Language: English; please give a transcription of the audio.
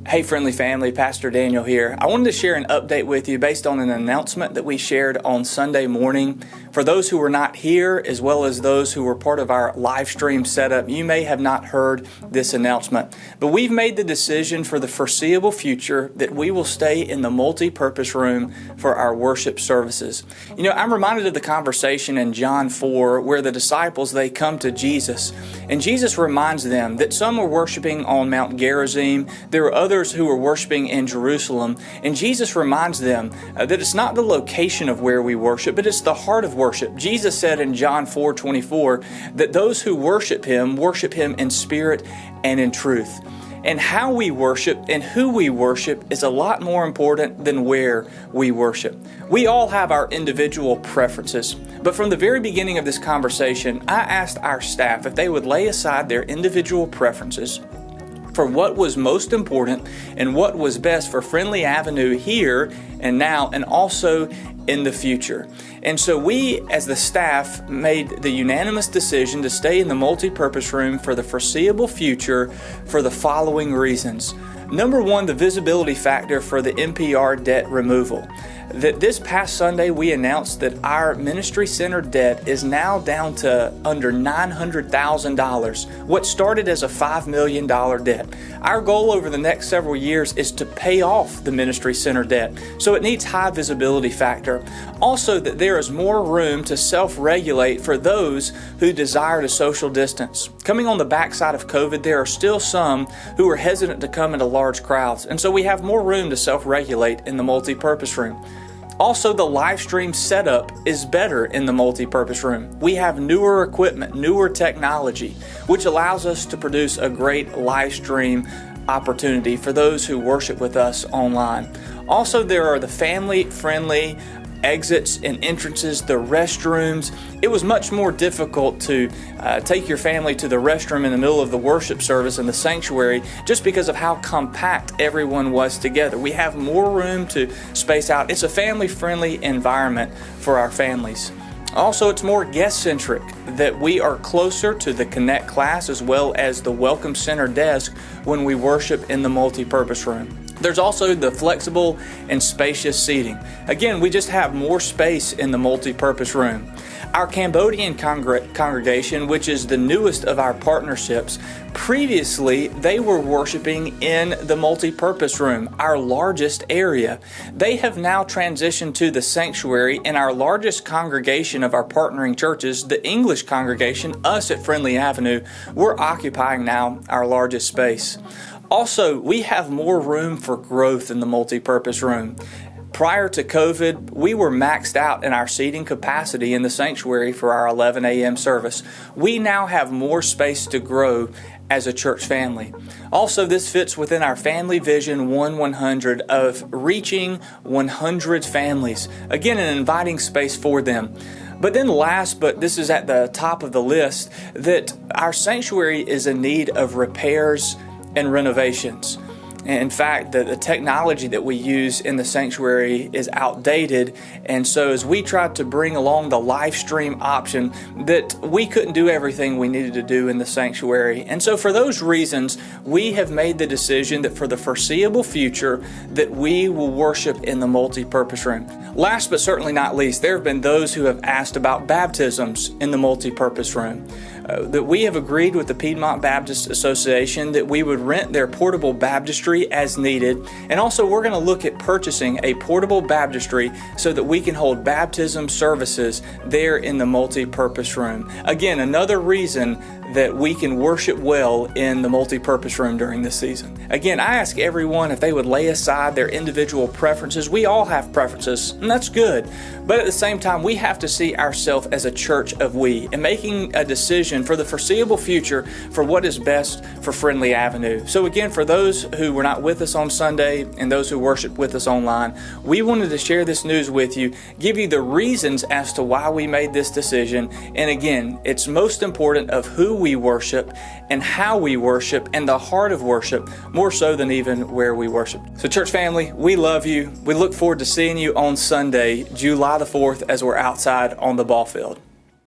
Hey friendly family, Pastor Daniel here. I wanted to share an update with you based on an announcement that we shared on Sunday morning. For those who were not here, as well as those who were part of our live stream setup, you may have not heard this announcement. But we've made the decision for the foreseeable future that we will stay in the multi-purpose room for our worship services. You know, I'm reminded of the conversation in John 4 where the disciples, they come to Jesus. And Jesus reminds them that some were worshiping on Mount Gerizim. There were others who were worshiping in Jerusalem. And Jesus reminds them that it's not the location of where we worship, but it's the heart of worship. Jesus said in John 4:24 that those who worship Him in spirit and in truth. And how we worship and who we worship is a lot more important than where we worship. We all have our individual preferences, but from the very beginning of this conversation, I asked our staff if they would lay aside their individual preferences for what was most important and what was best for Friendly Avenue here and now, and also in the future. And so we, as the staff, made the unanimous decision to stay in the multi-purpose room for the foreseeable future for the following reasons. Number one, the visibility factor for the MPR debt removal. That this past Sunday we announced that our ministry center debt is now down to under $900,000, what started as a $5 million debt. Our goal over the next several years is to pay off the ministry center debt, so it needs high visibility factor. Also, that there is more room to self-regulate for those who desire to social distance. Coming on the backside of COVID, there are still some who are hesitant to come into large crowds, and so we have more room to self-regulate in the multi-purpose room. Also, the live stream setup is better in the multi-purpose room. We have newer equipment, newer technology, which allows us to produce a great live stream opportunity for those who worship with us online. Also, there are the family-friendly exits and entrances, the restrooms. It was much more difficult to take your family to the restroom in the middle of the worship service in the sanctuary just because of how compact everyone was together. We have more room to space out. It's a family-friendly environment for our families. Also, it's more guest-centric, that we are closer to the Connect class as well as the Welcome Center desk when we worship in the multi-purpose room. There's also the flexible and spacious seating. Again, we just have more space in the multi-purpose room. Our Cambodian congregation, which is the newest of our partnerships, previously they were worshiping in the multi-purpose room, our largest area. They have now transitioned to the sanctuary, and our largest congregation of our partnering churches, the English congregation, us at Friendly Avenue, we're occupying now our largest space. Also, we have more room for growth in the multi-purpose room. Prior to COVID, we were maxed out in our seating capacity in the sanctuary for our 11 a.m. service. We now have more space to grow as a church family. Also, this fits within our Family Vision 1-100 of reaching 100 families. Again, an inviting space for them. But then last, but this is at the top of the list, that our sanctuary is in need of repairs and renovations. In fact, the technology that we use in the sanctuary is outdated, and so as we tried to bring along the live stream option, that we couldn't do everything we needed to do in the sanctuary. And so for those reasons, we have made the decision that for the foreseeable future, that we will worship in the multi-purpose room. Last but certainly not least, there have been those who have asked about baptisms in the multi-purpose room. That we have agreed with the Piedmont Baptist Association that we would rent their portable baptistry as needed, and also we're going to look at purchasing a portable baptistry so that we can hold baptism services there in the multi-purpose room. Again, another reason that we can worship well in the multi-purpose room during this season. Again, I ask everyone if they would lay aside their individual preferences. We all have preferences, and that's good. But at the same time, we have to see ourselves as a church of we, and making a decision for the foreseeable future for what is best for Friendly Avenue. So again, for those who were not with us on Sunday and those who worship with us online, we wanted to share this news with you, give you the reasons as to why we made this decision. And again, it's most important of who we worship and how we worship and the heart of worship, more so than even where we worship. So church family, we love you. We look forward to seeing you on Sunday, July the 4th, as we're outside on the ball field.